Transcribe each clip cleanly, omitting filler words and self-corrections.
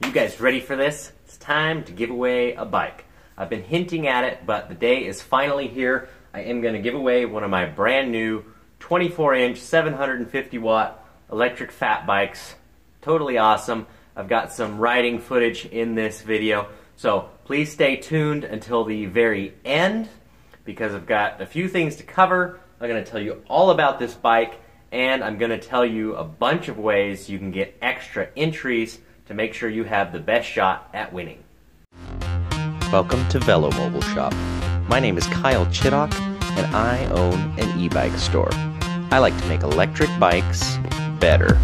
You guys ready for this? It's time to give away a bike. I've been hinting at it, but the day is finally here. I am going to give away one of my brand new 24-inch, 750-watt electric fat bikes. Totally awesome. I've got some riding footage in this video, so please stay tuned until the very end because I've got a few things to cover. I'm going to tell you all about this bike, and I'm going to tell you a bunch of ways you can get extra entries to make sure you have the best shot at winning. Welcome to Velo Mobile Shop. My name is Kyle Chittock, and I own an e-bike store. I like to make electric bikes better.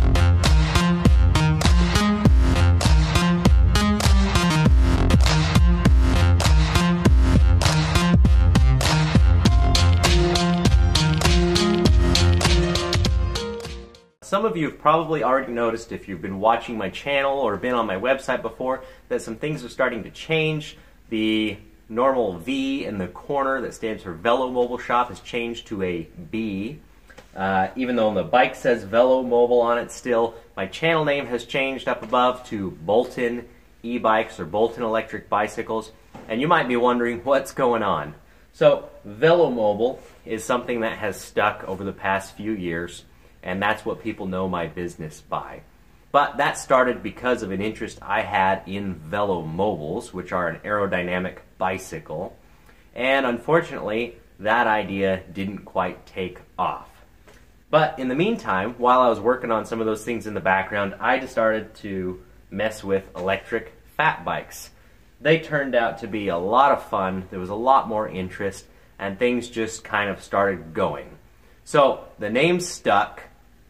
Some of you have probably already noticed, if you've been watching my channel or been on my website before, that some things are starting to change. The normal V in the corner that stands for Velo Mobile Shop has changed to a B. Even though the bike says Velo Mobile on it still, my channel name has changed up above to Bolton Ebikes or Bolton Electric Bicycles. And you might be wondering what's going on. So Velo Mobile is something that has stuck over the past few years, and that's what people know my business by. But that started because of an interest I had in Velo Mobiles, which are an aerodynamic bicycle. And unfortunately, that idea didn't quite take off. But in the meantime, while I was working on some of those things in the background, I just started to mess with electric fat bikes. They turned out to be a lot of fun. There was a lot more interest, and things just kind of started going. So the name stuck,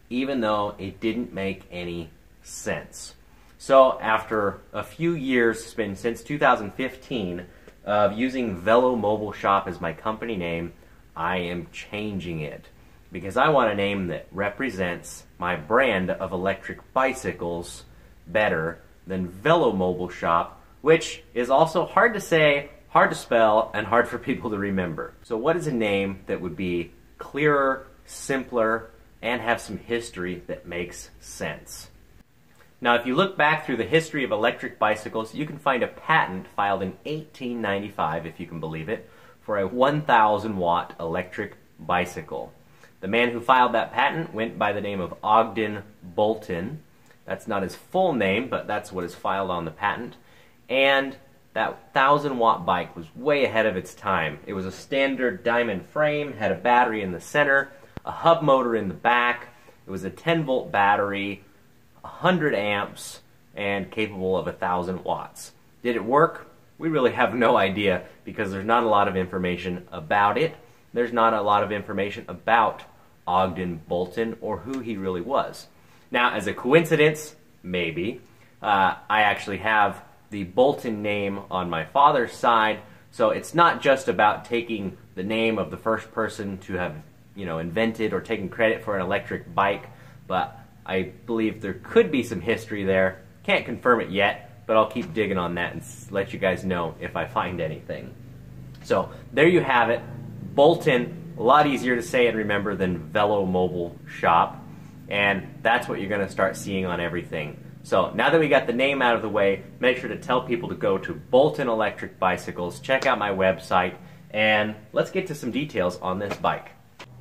even though it didn't make any sense. So after a few years, it's been since 2015, of using Velo Mobile Shop as my company name, I am changing it. Because I want a name that represents my brand of electric bicycles better than Velo Mobile Shop, which is also hard to say, hard to spell, and hard for people to remember. So what is a name that would be clearer, simpler, and have some history that makes sense? Now, if you look back through the history of electric bicycles, you can find a patent filed in 1895, if you can believe it, for a 1,000-watt electric bicycle. The man who filed that patent went by the name of Ogden Bolton. That's not his full name, but that's what is filed on the patent. And that 1,000-watt bike was way ahead of its time. It was a standard diamond frame, had a battery in the center, a hub motor in the back. It was a 10-volt battery, 100 amps, and capable of 1,000 watts. Did it work? We really have no idea because there's not a lot of information about it. There's not a lot of information about Ogden Bolton or who he really was. Now, as a coincidence, maybe, I actually have the Bolton name on my father's side, so it's not just about taking the name of the first person to have invented or taken credit for an electric bike, but I believe there could be some history there. Can't confirm it yet, but I'll keep digging on that and let you guys know if I find anything. So there you have it. Bolton, a lot easier to say and remember than Velo Mobile Shop, and that's what you're going to start seeing on everything. So now that we got the name out of the way, make sure to tell people to go to Bolton Electric Bicycles, check out my website, and let's get to some details on this bike.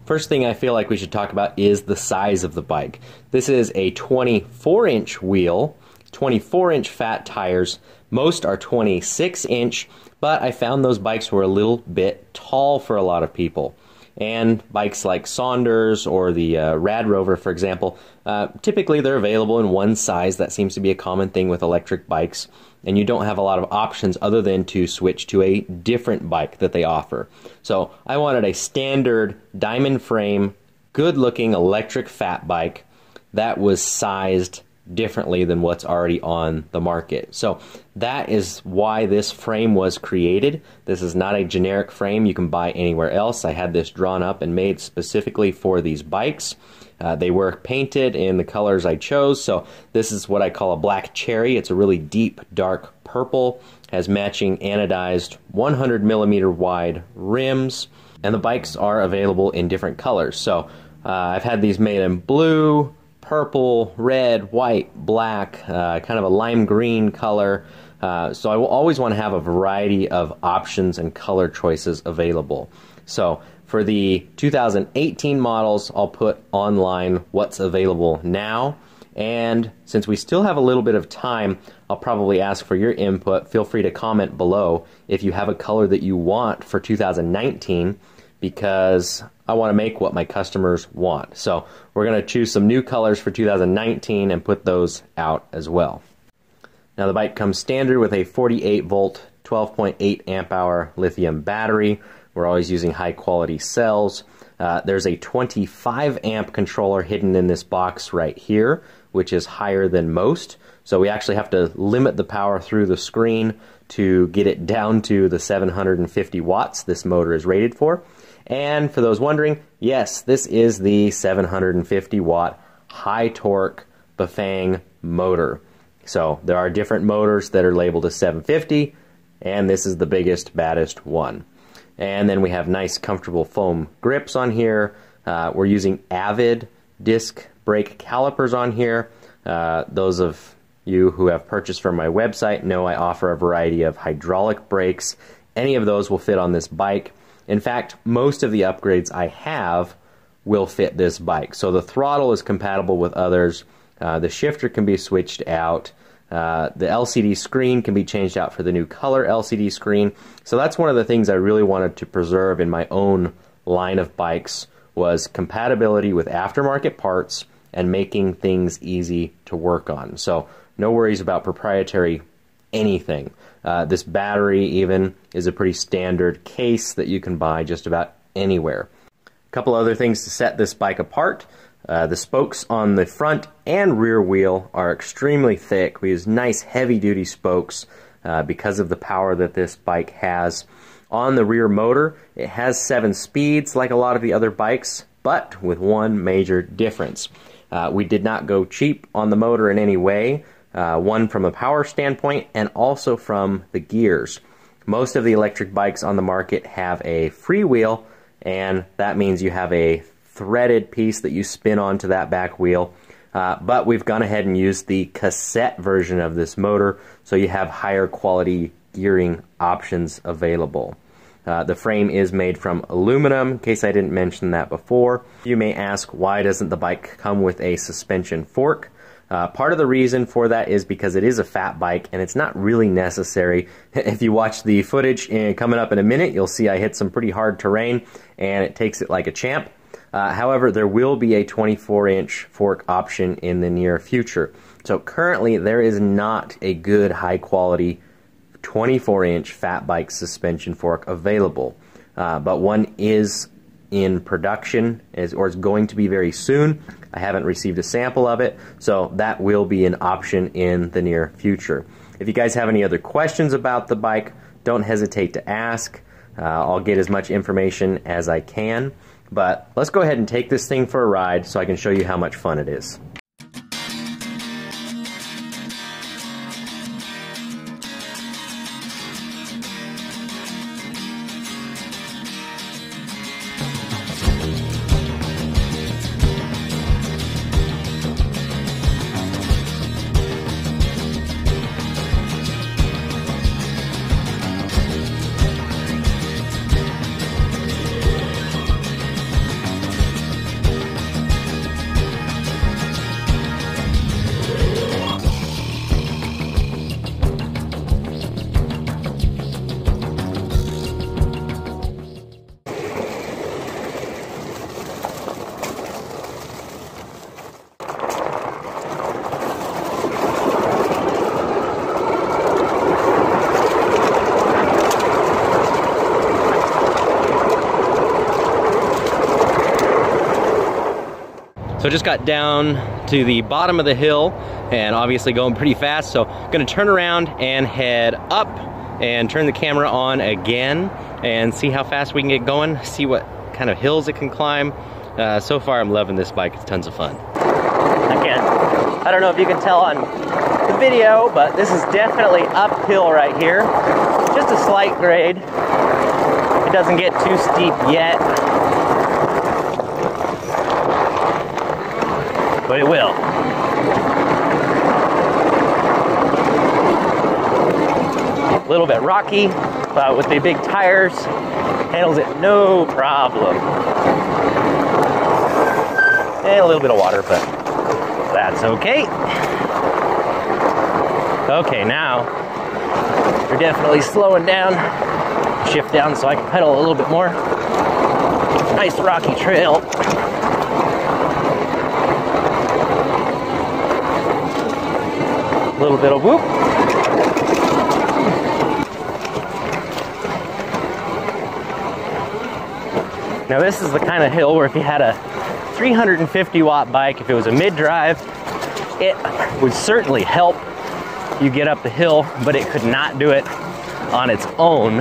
First thing I feel like we should talk about is the size of the bike. This is a 24-inch wheel, 24-inch fat tires. Most are 26-inch, but I found those bikes were a little bit tall for a lot of people. And bikes like Saunders or the Rad Rover, for example, typically they're available in one size. That seems to be a common thing with electric bikes. And you don't have a lot of options other than to switch to a different bike that they offer. So I wanted a standard diamond frame, good-looking electric fat bike that was sized differently than what's already on the market. So that is why this frame was created. This is not a generic frame you can buy anywhere else. I had this drawn up and made specifically for these bikes. They were painted in the colors I chose, so this is what I call a black cherry. It's a really deep, dark purple, has matching anodized 100 millimeter wide rims, and the bikes are available in different colors. So I've had these made in blue, purple, red, white, black, kind of a lime green color. So I will always want to have a variety of options and color choices available. So for the 2018 models, I'll put online what's available now. And since we still have a little bit of time, I'll probably ask for your input. Feel free to comment below if you have a color that you want for 2019, because I want to make what my customers want. So we're going to choose some new colors for 2019 and put those out as well. Now the bike comes standard with a 48 volt, 12.8 amp hour lithium battery. We're always using high quality cells. There's a 25 amp controller hidden in this box right here, which is higher than most. So we actually have to limit the power through the screen to get it down to the 750 watts this motor is rated for. And for those wondering, yes, this is the 750 watt high torque Bafang motor. So there are different motors that are labeled as 750, and this is the biggest, baddest one. And then we have nice, comfortable foam grips on here. We're using Avid disc brake calipers on here. Those of you who have purchased from my website know I offer a variety of hydraulic brakes. Any of those will fit on this bike. In fact, most of the upgrades I have will fit this bike. So the throttle is compatible with others. The shifter can be switched out. The LCD screen can be changed out for the new color LCD screen. So that's one of the things I really wanted to preserve in my own line of bikes, was compatibility with aftermarket parts and making things easy to work on. So no worries about proprietary anything. This battery even is a pretty standard case that you can buy just about anywhere. A couple other things to set this bike apart. The spokes on the front and rear wheel are extremely thick. We use nice heavy-duty spokes because of the power that this bike has. On the rear motor, it has 7 speeds like a lot of the other bikes, but with one major difference. We did not go cheap on the motor in any way, one from a power standpoint and also from the gears. Most of the electric bikes on the market have a freewheel, and that means you have a threaded piece that you spin onto that back wheel, but we've gone ahead and used the cassette version of this motor, so you have higher quality gearing options available. The frame is made from aluminum, in case I didn't mention that before. You may ask, why doesn't the bike come with a suspension fork? Part of the reason for that is because it is a fat bike and it's not really necessary. If you watch the footage coming up in a minute, you'll see I hit some pretty hard terrain and it takes it like a champ. However, there will be a 24-inch fork option in the near future. So currently there is not a good high-quality 24-inch fat bike suspension fork available, but one is in production, or is going to be very soon. I haven't received a sample of it, so that will be an option in the near future. If you guys have any other questions about the bike, don't hesitate to ask. I'll get as much information as I can. But let's go ahead and take this thing for a ride so I can show you how much fun it is. So I just got down to the bottom of the hill and obviously going pretty fast, so I'm gonna turn around and head up and turn the camera on again and see how fast we can get going, see what kind of hills it can climb. So far I'm loving this bike, it's tons of fun. I don't know if you can tell on the video, but this is definitely uphill right here. Just a slight grade. It doesn't get too steep yet. but it will. A little bit rocky, but with the big tires, handles it no problem. And a little bit of water, but that's okay. Okay, now you're definitely slowing down. Shift down so I can pedal a little bit more. Nice rocky trail. A little bit of whoop. Now this is the kind of hill where if you had a 350 watt bike, if it was a mid-drive, it would certainly help you get up the hill, but it could not do it on its own.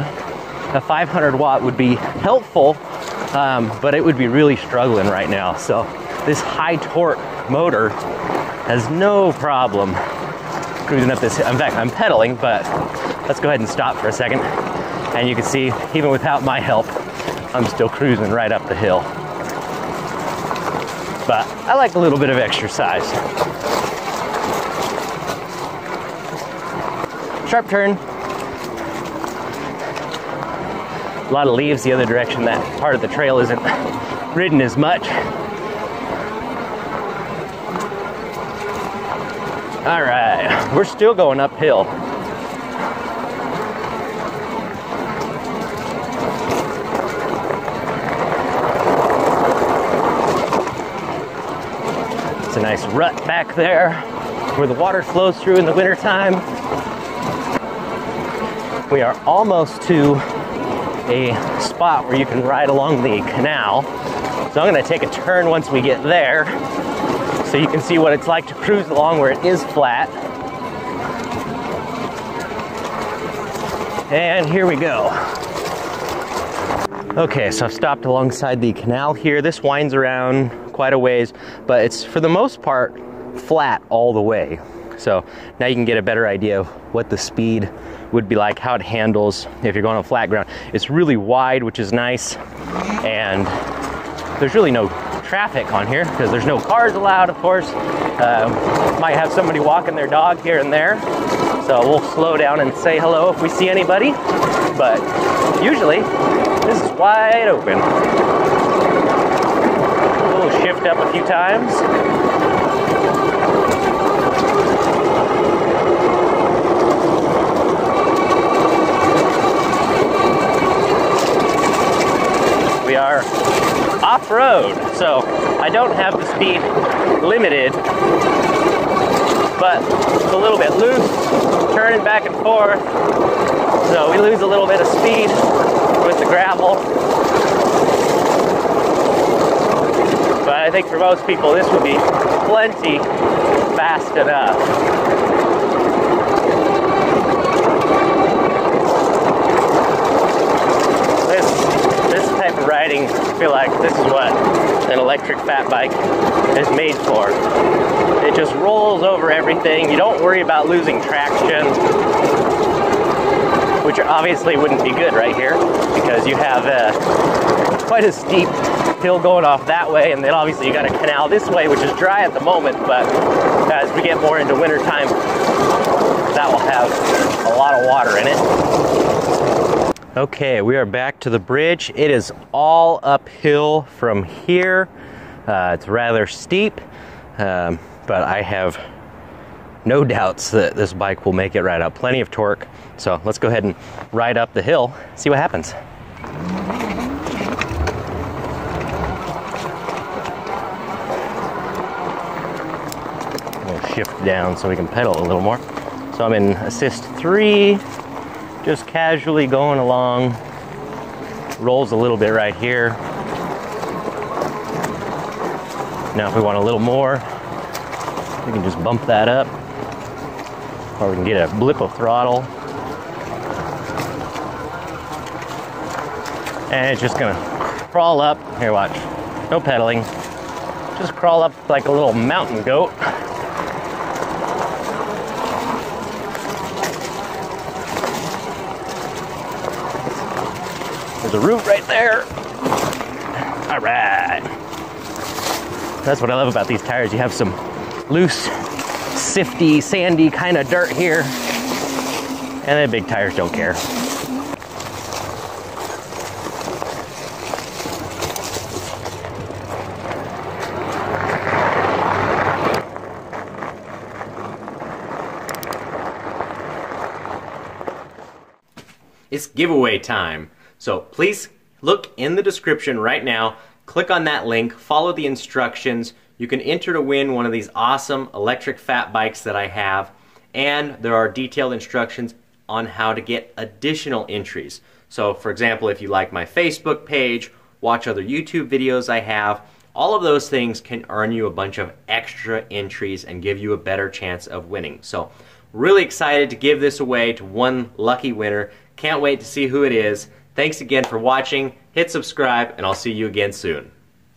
A 500 watt would be helpful, but it would be really struggling right now. So this high torque motor has no problem cruising up this hill. In fact, I'm pedaling, but let's go ahead and stop for a second. And you can see, even without my help, I'm still cruising right up the hill. But I like a little bit of exercise. Sharp turn. A lot of leaves the other direction. That part of the trail isn't ridden as much. All right, we're still going uphill. It's a nice rut back there where the water flows through in the wintertime. We are almost to a spot where you can ride along the canal. So I'm gonna take a turn once we get there so you can see what it's like to cruise along where it is flat. And here we go. Okay, so I've stopped alongside the canal here. This winds around quite a ways, but it's for the most part flat all the way. So now you can get a better idea of what the speed would be like, how it handles if you're going on flat ground. It's really wide, which is nice, and there's really no traffic on here because there's no cars allowed, of course. Might have somebody walking their dog here and there, so we'll slow down and say hello if we see anybody, but usually this is wide open. We'll shift up a few times. We are off-road, so I don't have the speed limited, but it's a little bit loose, turning back and forth, so we lose a little bit of speed with the gravel. But I think for most people this would be plenty fast enough. This type of riding, I feel like this is what an electric fat bike is made for. It just rolls over everything. You don't worry about losing traction, which obviously wouldn't be good right here because you have quite a steep hill going off that way, and then obviously you got a canal this way, which is dry at the moment, but as we get more into winter time, that will have a lot of water in it. Okay, we are back to the bridge. It is all uphill from here. It's rather steep, but I have no doubts that this bike will make it right up. Plenty of torque. So let's go ahead and ride up the hill, see what happens. We'll shift down so we can pedal a little more. So I'm in assist 3. Just casually going along. Rolls a little bit right here. Now if we want a little more, we can just bump that up. Or we can get a blip of throttle. And it's just gonna crawl up. Here, watch. No pedaling. Just crawl up like a little mountain goat. There's a root right there. All right. That's what I love about these tires. You have some loose, sifty, sandy kind of dirt here, and then big tires don't care. It's giveaway time. So please look in the description right now, click on that link, follow the instructions. You can enter to win one of these awesome electric fat bikes that I have, and there are detailed instructions on how to get additional entries. So for example, if you like my Facebook page, watch other YouTube videos I have, all of those things can earn you a bunch of extra entries and give you a better chance of winning. So really excited to give this away to one lucky winner. Can't wait to see who it is. Thanks again for watching. Hit subscribe, and I'll see you again soon.